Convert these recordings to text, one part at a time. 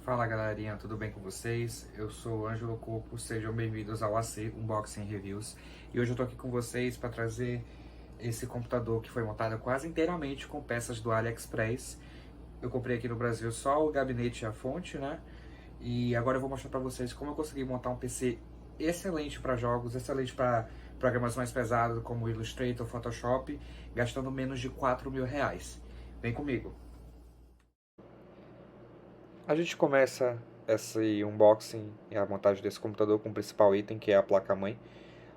Fala galerinha, tudo bem com vocês? Eu sou o Ângelo Corpo, sejam bem-vindos ao AC Unboxing Reviews. E hoje eu tô aqui com vocês para trazer esse computador que foi montado quase inteiramente com peças do AliExpress. Eu comprei aqui no Brasil só o gabinete e a fonte, né? E agora eu vou mostrar para vocês como eu consegui montar um PC excelente para jogos, excelente para programas mais pesados como Illustrator, Photoshop, gastando menos de R$ 4.000. Vem comigo! A gente começa esse unboxing e a montagem desse computador com o principal item, que é a placa-mãe.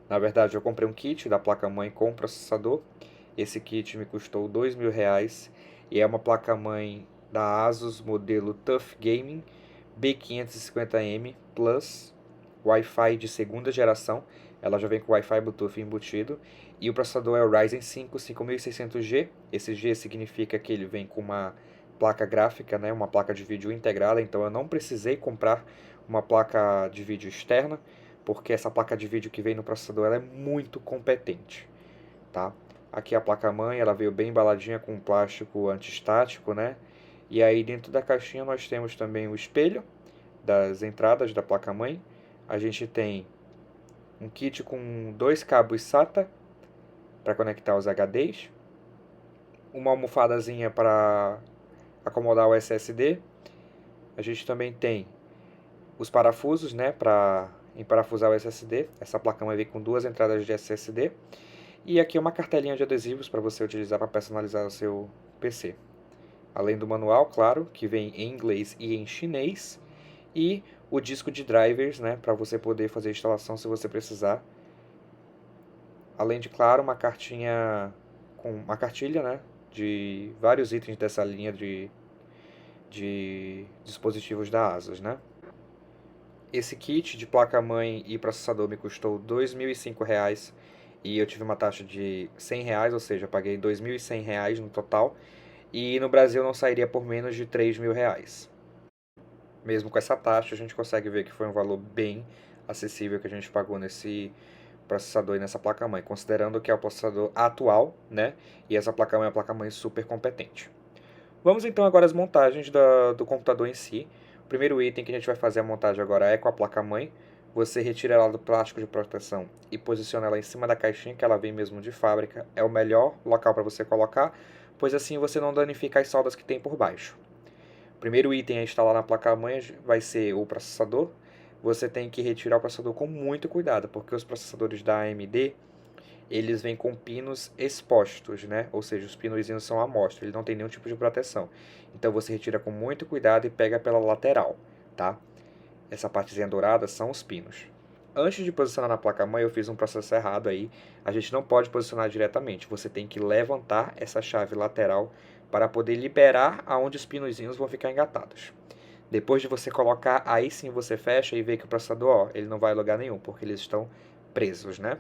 Na verdade, eu comprei um kit da placa-mãe com processador. Esse kit me custou R$ 2.000 e é uma placa-mãe da Asus modelo TUF Gaming B550M Plus, Wi-Fi de segunda geração. Ela já vem com Wi-Fi Bluetooth embutido. E o processador é o Ryzen 5 5600G. Esse G significa que ele vem com uma placa gráfica, né, uma placa de vídeo integrada, então eu não precisei comprar uma placa de vídeo externa, porque essa placa de vídeo que vem no processador ela é muito competente, tá? Aqui a placa-mãe, ela veio bem embaladinha com um plástico antistático, né? E aí dentro da caixinha nós temos também o espelho das entradas da placa-mãe. A gente tem um kit com dois cabos SATA para conectar os HDs, uma almofadazinha para acomodar o SSD. A gente também tem os parafusos, né, para emparafusar o SSD. Essa placa vai vir com duas entradas de SSD. E aqui uma cartelinha de adesivos para você utilizar para personalizar o seu PC. Além do manual, claro, que vem em inglês e em chinês. E o disco de drivers, né, para você poder fazer a instalação se você precisar. Além de, claro, uma cartinha com uma cartilha, né, de vários itens dessa linha de dispositivos da Asus, né? Esse kit de placa-mãe e processador me custou R$ 2.005 e eu tive uma taxa de R$ 100, ou seja, eu paguei R$ 2.100 no total. E no Brasil não sairia por menos de R$ 3.000. Mesmo com essa taxa, a gente consegue ver que foi um valor bem acessível que a gente pagou nesse processador e nessa placa-mãe, considerando que é o processador atual, né? E essa placa-mãe é uma placa-mãe super competente. Vamos então agora às montagens do computador em si. O primeiro item que a gente vai fazer a montagem agora é com a placa-mãe. Você retira ela do plástico de proteção e posiciona ela em cima da caixinha que ela vem mesmo de fábrica. É o melhor local para você colocar, pois assim você não danifica as soldas que tem por baixo. O primeiro item a instalar na placa-mãe vai ser o processador. Você tem que retirar o processador com muito cuidado, porque os processadores da AMD eles vêm com pinos expostos, né? Ou seja, os pinozinhos são à mostra, ele não tem nenhum tipo de proteção. Então você retira com muito cuidado e pega pela lateral, tá? Essa partezinha dourada são os pinos. Antes de posicionar na placa-mãe, eu fiz um processo errado aí. A gente não pode posicionar diretamente, você tem que levantar essa chave lateral para poder liberar aonde os pinozinhos vão ficar engatados. Depois de você colocar, aí sim você fecha e vê que o processador, ó, ele não vai a lugar nenhum, porque eles estão presos, né?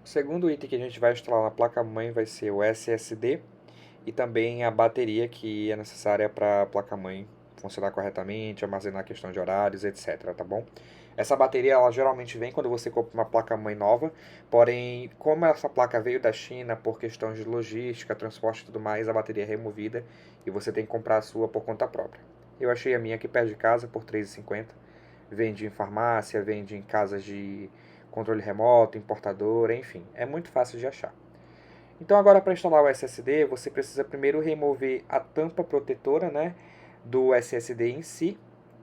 O segundo item que a gente vai instalar na placa-mãe vai ser o SSD e também a bateria que é necessária para a placa-mãe funcionar corretamente, armazenar questão de horários, etc, tá bom? Essa bateria, ela geralmente vem quando você compra uma placa-mãe nova, porém, como essa placa veio da China por questões de logística, transporte e tudo mais, a bateria é removida e você tem que comprar a sua por conta própria. Eu achei a minha aqui perto de casa por R$ 3,50. Vende em farmácia, vende em casas de controle remoto, importadora, enfim, é muito fácil de achar. Então agora para instalar o SSD, você precisa primeiro remover a tampa protetora, né, do SSD em si.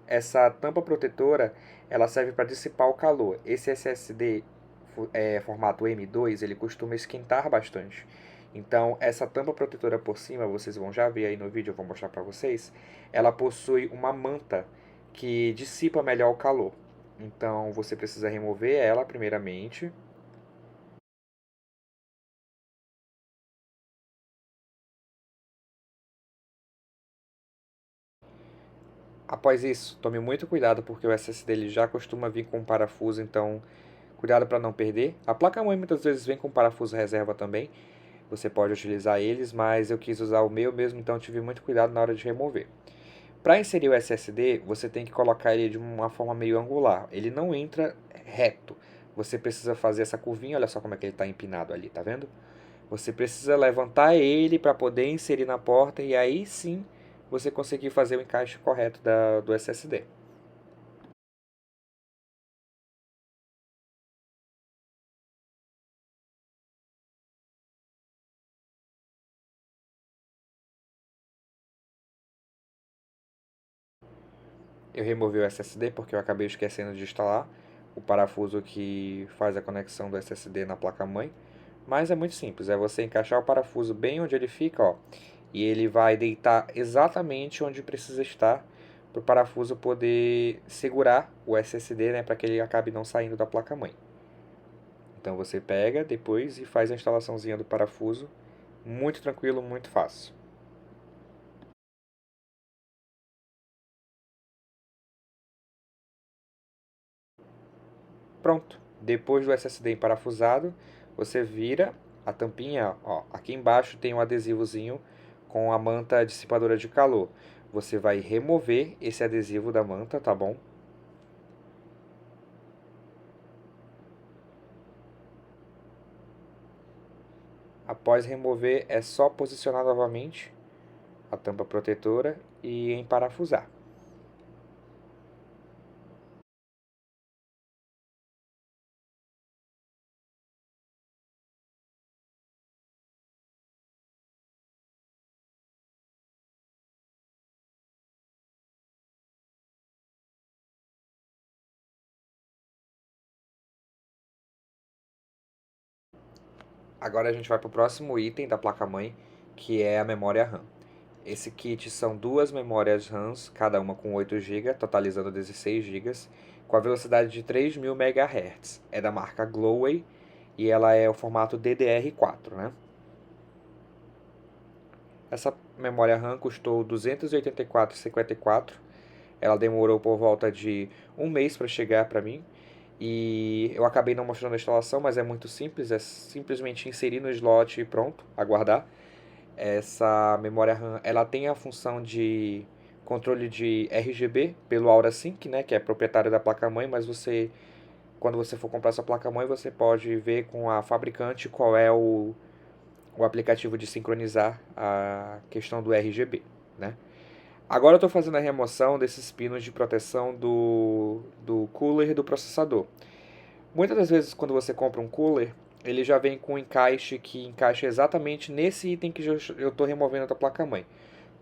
Essa tampa protetora, ela serve para dissipar o calor. Esse SSD formato M2, ele costuma esquentar bastante. Então essa tampa protetora por cima, vocês vão já ver aí no vídeo, eu vou mostrar para vocês, ela possui uma manta que dissipa melhor o calor. Então você precisa remover ela primeiramente. Após isso, tome muito cuidado porque o SSD dele já costuma vir com parafuso, então cuidado para não perder. A placa-mãe muitas vezes vem com parafuso reserva também, você pode utilizar eles, mas eu quis usar o meu mesmo, então tive muito cuidado na hora de remover. Para inserir o SSD, você tem que colocar ele de uma forma meio angular, ele não entra reto. Você precisa fazer essa curvinha, olha só como é que ele está empinado ali, tá vendo? Você precisa levantar ele para poder inserir na porta e aí sim você conseguir fazer o encaixe correto do SSD. Eu removi o SSD porque eu acabei esquecendo de instalar o parafuso que faz a conexão do SSD na placa-mãe. Mas é muito simples, é você encaixar o parafuso bem onde ele fica, ó, e ele vai deitar exatamente onde precisa estar para o parafuso poder segurar o SSD, né, para que ele acabe não saindo da placa-mãe. Então você pega depois e faz a instalaçãozinha do parafuso, muito tranquilo, muito fácil. Pronto. Depois do SSD parafusado, você vira a tampinha, ó, aqui embaixo tem um adesivozinho com a manta dissipadora de calor. Você vai remover esse adesivo da manta, tá bom? Após remover, é só posicionar novamente a tampa protetora e emparafusar. Agora a gente vai para o próximo item da placa-mãe, que é a memória RAM. Esse kit são duas memórias RAMs, cada uma com 8 GB, totalizando 16 GB, com a velocidade de 3.000 MHz. É da marca Gloway e ela é o formato DDR4, né? Essa memória RAM custou R$ 284,54. Ela demorou por volta de um mês para chegar para mim. E eu acabei não mostrando a instalação, mas é muito simples. É simplesmente inserir no slot e pronto, aguardar. Essa memória RAM, ela tem a função de controle de RGB pelo AuraSync, né, que é proprietário da placa-mãe, mas você, quando você for comprar sua placa-mãe, você pode ver com a fabricante qual é o aplicativo de sincronizar a questão do RGB, né? Agora eu estou fazendo a remoção desses pinos de proteção do cooler do processador. Muitas das vezes, quando você compra um cooler, ele já vem com um encaixe que encaixa exatamente nesse item que eu estou removendo da placa-mãe.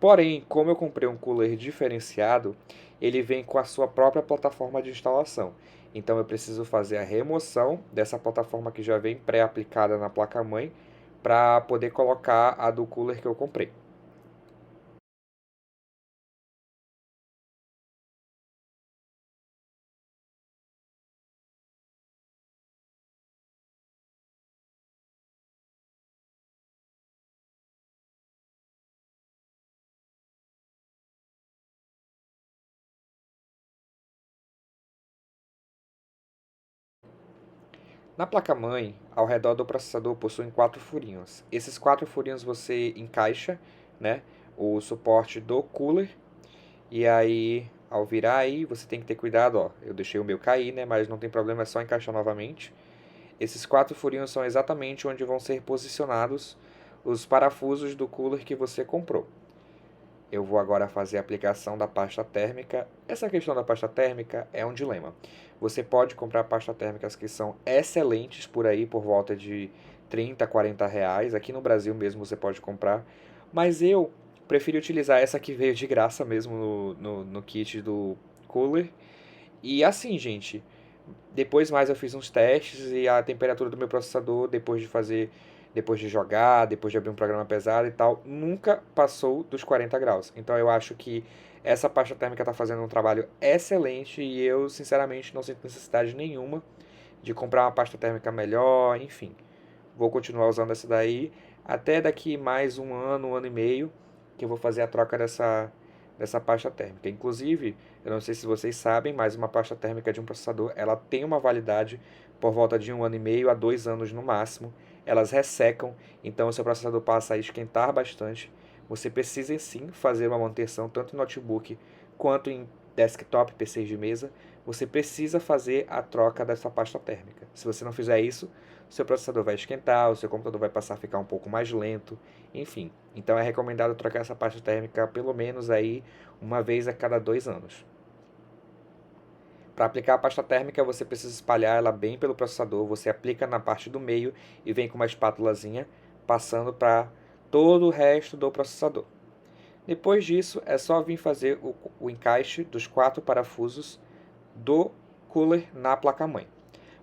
Porém, como eu comprei um cooler diferenciado, ele vem com a sua própria plataforma de instalação. Então eu preciso fazer a remoção dessa plataforma que já vem pré-aplicada na placa-mãe para poder colocar a do cooler que eu comprei. Na placa-mãe, ao redor do processador possuem quatro furinhos. Esses quatro furinhos você encaixa, né, o suporte do cooler e aí ao virar aí você tem que ter cuidado, ó. Eu deixei o meu cair, né, mas não tem problema, é só encaixar novamente. Esses quatro furinhos são exatamente onde vão ser posicionados os parafusos do cooler que você comprou. Eu vou agora fazer a aplicação da pasta térmica. Essa questão da pasta térmica é um dilema. Você pode comprar pastas térmicas que são excelentes por aí, por volta de 30, 40 reais. Aqui no Brasil mesmo você pode comprar. Mas eu prefiro utilizar essa que veio de graça mesmo no kit do cooler. E assim, gente, depois mais eu fiz uns testes e a temperatura do meu processador, depois de jogar, depois de abrir um programa pesado e tal, nunca passou dos 40 graus. Então eu acho que essa pasta térmica está fazendo um trabalho excelente e eu, sinceramente, não sinto necessidade nenhuma de comprar uma pasta térmica melhor, enfim. Vou continuar usando essa daí até daqui mais um ano e meio, que eu vou fazer a troca dessa pasta térmica. Inclusive, eu não sei se vocês sabem, mas uma pasta térmica de um processador, ela tem uma validade por volta de um ano e meio a 2 anos no máximo. Elas ressecam, então o seu processador passa a esquentar bastante. Você precisa sim fazer uma manutenção tanto em notebook quanto em desktop, PCs de mesa, você precisa fazer a troca dessa pasta térmica. Se você não fizer isso, o seu processador vai esquentar, o seu computador vai passar a ficar um pouco mais lento, enfim. Então é recomendado trocar essa pasta térmica pelo menos aí uma vez a cada 2 anos. Para aplicar a pasta térmica, você precisa espalhar ela bem pelo processador. Você aplica na parte do meio e vem com uma espátulazinha passando para todo o resto do processador. Depois disso, é só vir fazer o encaixe dos 4 parafusos do cooler na placa-mãe.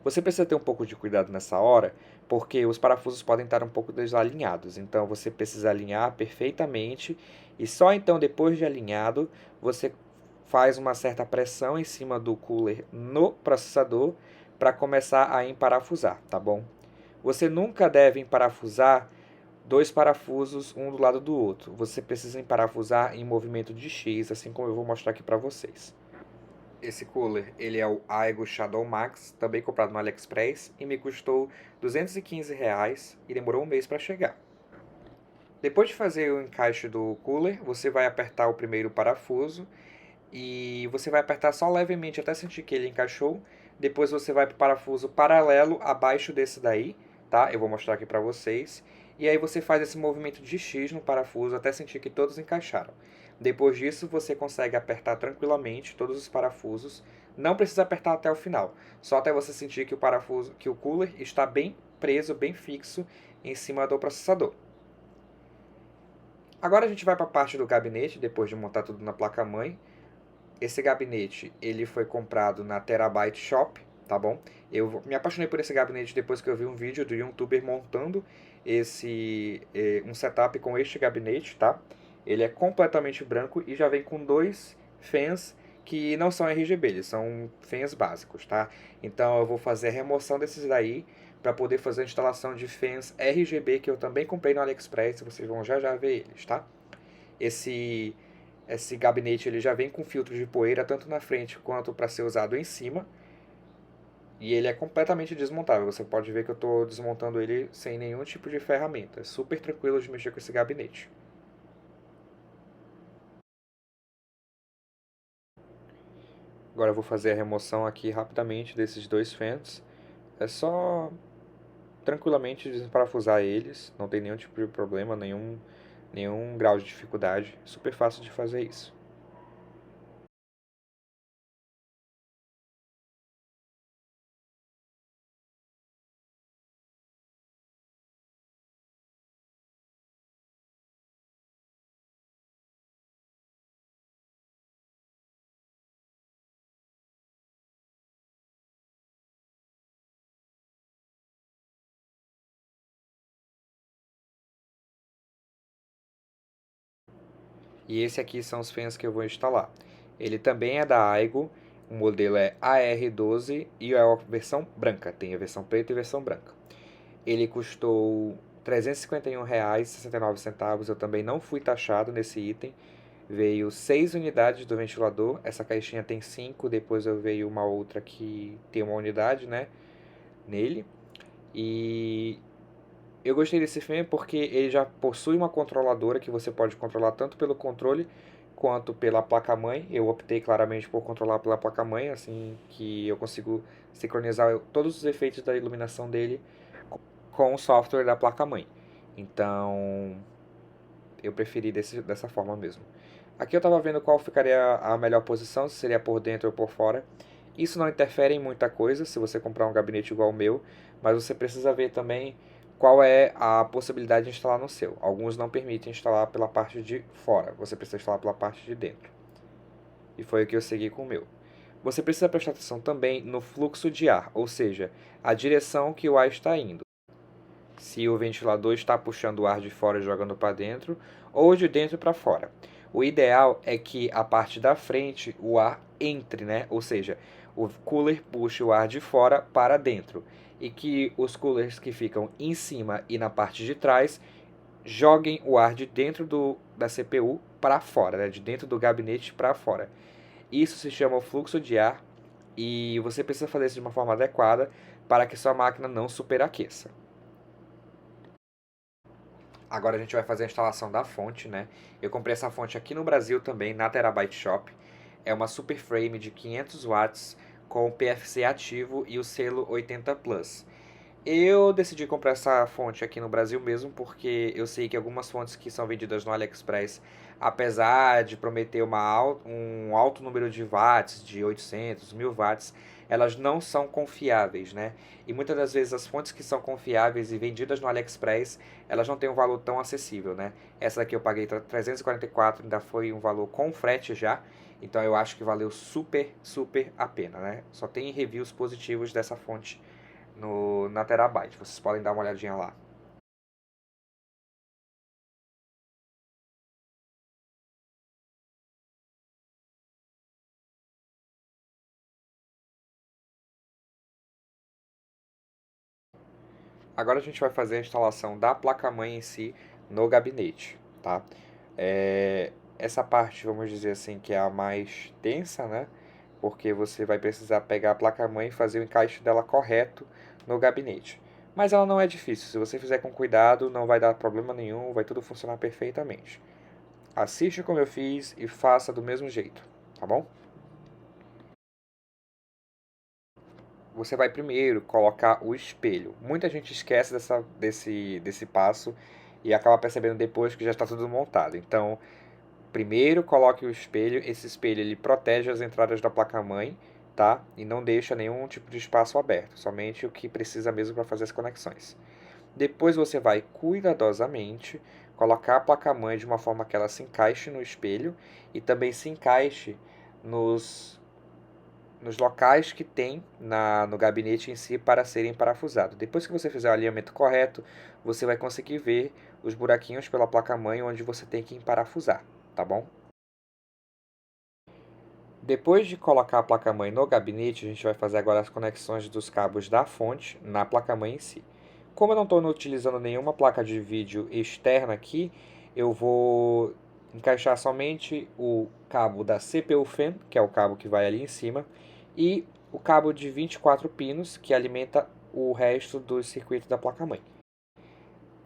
Você precisa ter um pouco de cuidado nessa hora, porque os parafusos podem estar um pouco desalinhados. Então você precisa alinhar perfeitamente e só então depois de alinhado você faz uma certa pressão em cima do cooler no processador para começar a emparafusar, tá bom? Você nunca deve emparafusar 2 parafusos um do lado do outro. Você precisa emparafusar em movimento de X, assim como eu vou mostrar aqui para vocês. Esse cooler, ele é o Aigo Shadow Max, também comprado no AliExpress, e me custou R$ 215 e demorou um mês para chegar. Depois de fazer o encaixe do cooler, você vai apertar o primeiro parafuso e você vai apertar só levemente até sentir que ele encaixou. Depois você vai para o parafuso paralelo abaixo desse daí, tá? Eu vou mostrar aqui para vocês. E aí você faz esse movimento de X no parafuso até sentir que todos encaixaram. Depois disso você consegue apertar tranquilamente todos os parafusos. Não precisa apertar até o final, só até você sentir que o cooler está bem preso, bem fixo em cima do processador. Agora a gente vai para a parte do gabinete, depois de montar tudo na placa-mãe. Esse gabinete, ele foi comprado na Terabyte Shop, tá bom? Eu me apaixonei por esse gabinete depois que eu vi um vídeo do YouTuber montando um setup com este gabinete, tá? Ele é completamente branco e já vem com 2 fãs que não são RGB, eles são fãs básicos, tá? Então eu vou fazer a remoção desses daí para poder fazer a instalação de fãs RGB que eu também comprei no AliExpress, vocês vão já ver eles, tá? Esse gabinete ele já vem com filtro de poeira tanto na frente quanto para ser usado em cima. E ele é completamente desmontável. Você pode ver que eu estou desmontando ele sem nenhum tipo de ferramenta. É super tranquilo de mexer com esse gabinete. Agora eu vou fazer a remoção aqui rapidamente desses 2 fãs. É só tranquilamente desparafusar eles. Não tem nenhum tipo de problema, nenhum grau de dificuldade. Super fácil de fazer isso. E esse aqui são os fãs que eu vou instalar. Ele também é da Aigo, o modelo é AR12 e é a versão branca, tem a versão preta e a versão branca. Ele custou R$ 351,69, eu também não fui taxado nesse item. Veio 6 unidades do ventilador, essa caixinha tem 5, depois eu veio uma outra que tem uma unidade, né, nele. E eu gostei desse filme porque ele já possui uma controladora que você pode controlar tanto pelo controle quanto pela placa-mãe. Eu optei claramente por controlar pela placa-mãe, assim que eu consigo sincronizar todos os efeitos da iluminação dele com o software da placa-mãe. Então, eu preferi dessa forma mesmo. Aqui eu estava vendo qual ficaria a melhor posição, se seria por dentro ou por fora. Isso não interfere em muita coisa se você comprar um gabinete igual ao meu, mas você precisa ver também qual é a possibilidade de instalar no seu. Alguns não permitem instalar pela parte de fora, você precisa instalar pela parte de dentro. E foi o que eu segui com o meu. Você precisa prestar atenção também no fluxo de ar, ou seja, a direção que o ar está indo. Se o ventilador está puxando o ar de fora e jogando para dentro, ou de dentro para fora. O ideal é que a parte da frente o ar entre, né? Ou seja, o cooler puxe o ar de fora para dentro e que os coolers que ficam em cima e na parte de trás joguem o ar de dentro da CPU para fora, né? De dentro do gabinete para fora. Isso se chama o fluxo de ar e você precisa fazer isso de uma forma adequada para que sua máquina não superaqueça. Agora a gente vai fazer a instalação da fonte, né? Eu comprei essa fonte aqui no Brasil também, na Terabyte Shop. É uma super frame de 500 watts com o PFC ativo e o selo 80 Plus. Eu decidi comprar essa fonte aqui no Brasil mesmo, porque eu sei que algumas fontes que são vendidas no AliExpress, apesar de prometer um alto número de watts, de 800, 1000 watts, elas não são confiáveis, né? E muitas das vezes as fontes que são confiáveis e vendidas no AliExpress, elas não têm um valor tão acessível, né? Essa daqui eu paguei 344, ainda foi um valor com frete já, então eu acho que valeu super, super a pena, né? Só tem reviews positivos dessa fonte na Terabyte. Vocês podem dar uma olhadinha lá. Agora a gente vai fazer a instalação da placa-mãe em si no gabinete, tá? Essa parte, vamos dizer assim, que é a mais tensa, né? Porque você vai precisar pegar a placa-mãe e fazer o encaixe dela correto no gabinete. Mas ela não é difícil. Se você fizer com cuidado, não vai dar problema nenhum, vai tudo funcionar perfeitamente. Assiste como eu fiz e faça do mesmo jeito, tá bom? Você vai primeiro colocar o espelho. Muita gente esquece desse passo e acaba percebendo depois que já está tudo montado. Então, primeiro coloque o espelho. Esse espelho ele protege as entradas da placa-mãe, tá? E não deixa nenhum tipo de espaço aberto, somente o que precisa mesmo para fazer as conexões. Depois você vai cuidadosamente colocar a placa-mãe de uma forma que ela se encaixe no espelho e também se encaixe nos locais que tem no gabinete em si para serem parafusados. Depois que você fizer o alinhamento correto, você vai conseguir ver os buraquinhos pela placa-mãe onde você tem que emparafusar, tá bom? Depois de colocar a placa-mãe no gabinete, a gente vai fazer agora as conexões dos cabos da fonte na placa-mãe em si. Como eu não estou utilizando nenhuma placa de vídeo externa aqui, eu vou encaixar somente o cabo da CPU Fan, que é o cabo que vai ali em cima, e o cabo de 24 pinos, que alimenta o resto do circuito da placa-mãe.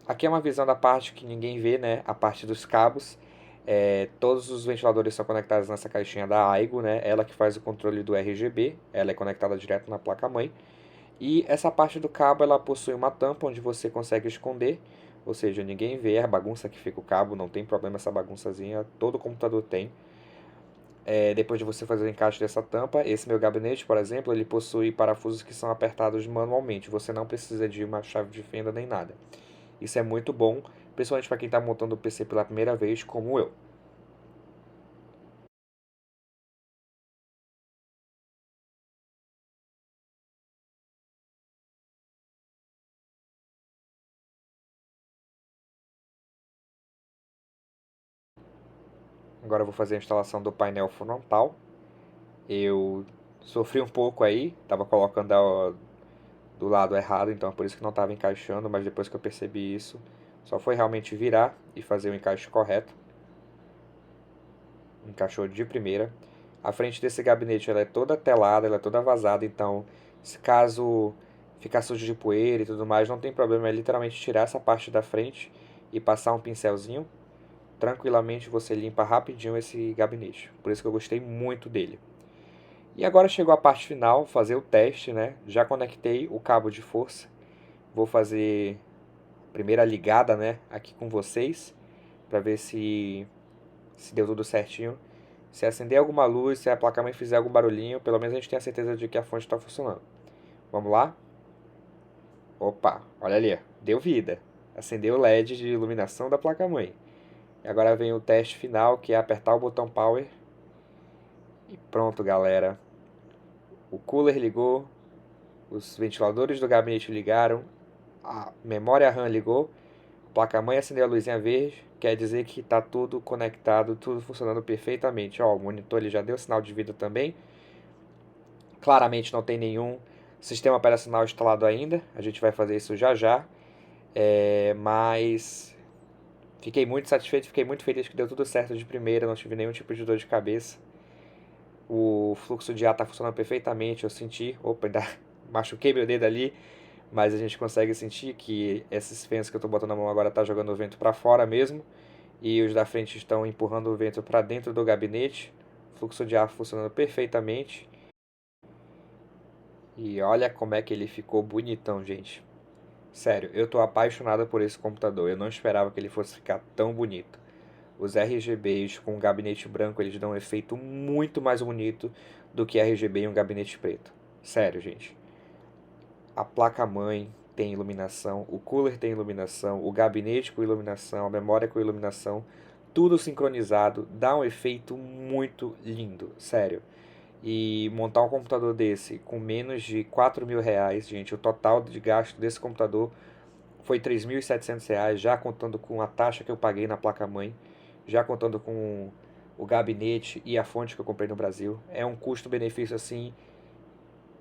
Aqui é uma visão da parte que ninguém vê, né? A parte dos cabos. Todos os ventiladores são conectados nessa caixinha da Aigo, né? Ela que faz o controle do RGB. Ela é conectada direto na placa-mãe. E essa parte do cabo ela possui uma tampa onde você consegue esconder. Ou seja, ninguém vê a bagunça que fica o cabo. Não tem problema essa bagunçazinha. Todo computador tem. Depois de você fazer o encaixe dessa tampa, esse meu gabinete, por exemplo, ele possui parafusos que são apertados manualmente. Você não precisa de uma chave de fenda nem nada. Isso é muito bom, principalmente para quem está montando o PC pela primeira vez, como eu. Agora eu vou fazer a instalação do painel frontal. Eu sofri um pouco aí, estava colocando do lado errado, então é por isso que não estava encaixando, mas depois que eu percebi isso, só foi realmente virar e fazer o encaixe correto. Encaixou de primeira. A frente desse gabinete ela é toda telada, ela é toda vazada, então se caso ficar sujo de poeira e tudo mais, não tem problema, é literalmente tirar essa parte da frente e passar um pincelzinho. Tranquilamente você limpa rapidinho esse gabinete. Por isso que eu gostei muito dele. E agora chegou a parte final, fazer o teste, né? Já conectei o cabo de força. Vou fazer a primeira ligada, né, aqui com vocês, para ver se deu tudo certinho. Se acender alguma luz, se a placa-mãe fizer algum barulhinho, pelo menos a gente tem a certeza de que a fonte está funcionando. Vamos lá? Opa, olha ali, deu vida. Acendeu o LED de iluminação da placa-mãe. E agora vem o teste final, que é apertar o botão Power. E pronto, galera. O cooler ligou, os ventiladores do gabinete ligaram, a memória RAM ligou, a placa-mãe acendeu a luzinha verde, quer dizer que está tudo conectado, tudo funcionando perfeitamente. Ó, o monitor ele já deu sinal de vida também. Claramente não tem nenhum sistema operacional instalado ainda, a gente vai fazer isso já já. Mas fiquei muito satisfeito, fiquei muito feliz que deu tudo certo de primeira, não tive nenhum tipo de dor de cabeça. O fluxo de ar está funcionando perfeitamente, eu senti, opa, ainda machuquei meu dedo ali, mas a gente consegue sentir que esses fãs que eu estou botando na mão agora tá jogando o vento para fora mesmo, e os da frente estão empurrando o vento para dentro do gabinete. fluxo de ar funcionando perfeitamente. E olha como é que ele ficou bonitão, gente. Sério, eu tô apaixonado por esse computador. Eu não esperava que ele fosse ficar tão bonito. Os RGBs com o gabinete branco, eles dão um efeito muito mais bonito do que RGB em um gabinete preto. Sério, gente. A placa-mãe tem iluminação, o cooler tem iluminação, o gabinete com iluminação, a memória com iluminação, tudo sincronizado, dá um efeito muito lindo, sério. E montar um computador desse com menos de R$ 4.000, gente, o total de gasto desse computador foi R$ 3.700, já contando com a taxa que eu paguei na placa-mãe, já contando com o gabinete e a fonte que eu comprei no Brasil. É um custo-benefício assim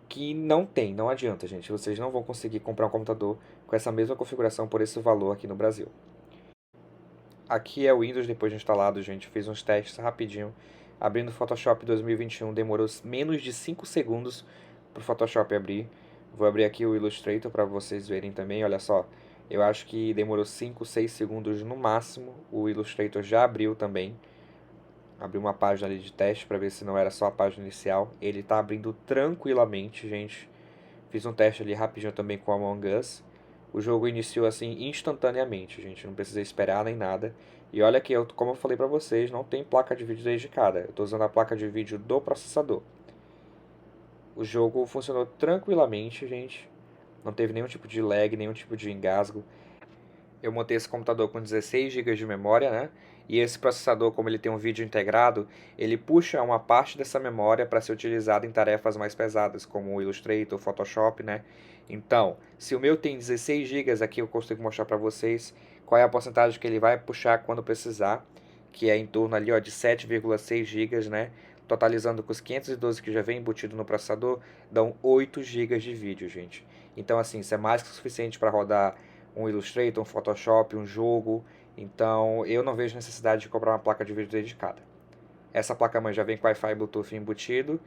que não adianta, gente. Vocês não vão conseguir comprar um computador com essa mesma configuração por esse valor aqui no Brasil. Aqui é o Windows depois de instalado, gente. Fiz uns testes rapidinho. Abrindo o Photoshop 2021 demorou menos de 5 segundos para o Photoshop abrir. Vou abrir aqui o Illustrator para vocês verem também. Olha só, eu acho que demorou 5, 6 segundos no máximo. O Illustrator já abriu também. Abri uma página ali de teste para ver se não era só a página inicial. Ele está abrindo tranquilamente, gente. Fiz um teste ali rapidinho também com Among Us. O jogo iniciou assim instantaneamente, gente. Não precisei esperar nem nada. E olha que, como eu falei pra vocês, não tem placa de vídeo dedicada. Eu estou usando a placa de vídeo do processador. O jogo funcionou tranquilamente, gente. Não teve nenhum tipo de lag, nenhum tipo de engasgo. Eu montei esse computador com 16 GB de memória, né? E esse processador, como ele tem um vídeo integrado, ele puxa uma parte dessa memória para ser utilizada em tarefas mais pesadas, como o Illustrator, o Photoshop, né? Então, se o meu tem 16 GB aqui, eu consigo mostrar para vocês qual é a porcentagem que ele vai puxar quando precisar, que é em torno ali, ó, de 7,6 GB, né? Totalizando com os 512 que já vem embutido no processador, dão 8 GB de vídeo, gente. Então, assim, isso é mais que suficiente para rodar um Illustrator, um Photoshop, um jogo. Então eu não vejo necessidade de comprar uma placa de vídeo dedicada. Essa placa-mãe já vem com Wi-Fi e Bluetooth embutido.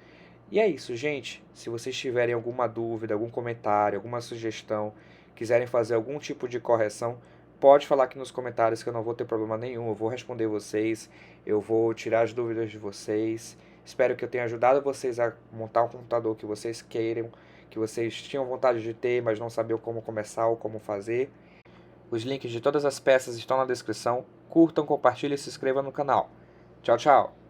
E é isso, gente. Se vocês tiverem alguma dúvida, algum comentário, alguma sugestão, quiserem fazer algum tipo de correção, pode falar aqui nos comentários que eu não vou ter problema nenhum. Eu vou responder vocês, eu vou tirar as dúvidas de vocês. Espero que eu tenha ajudado vocês a montar um computador que vocês queiram, que vocês tinham vontade de ter, mas não sabiam como começar ou como fazer. Os links de todas as peças estão na descrição. Curtam, compartilhem e se inscrevam no canal. Tchau, tchau!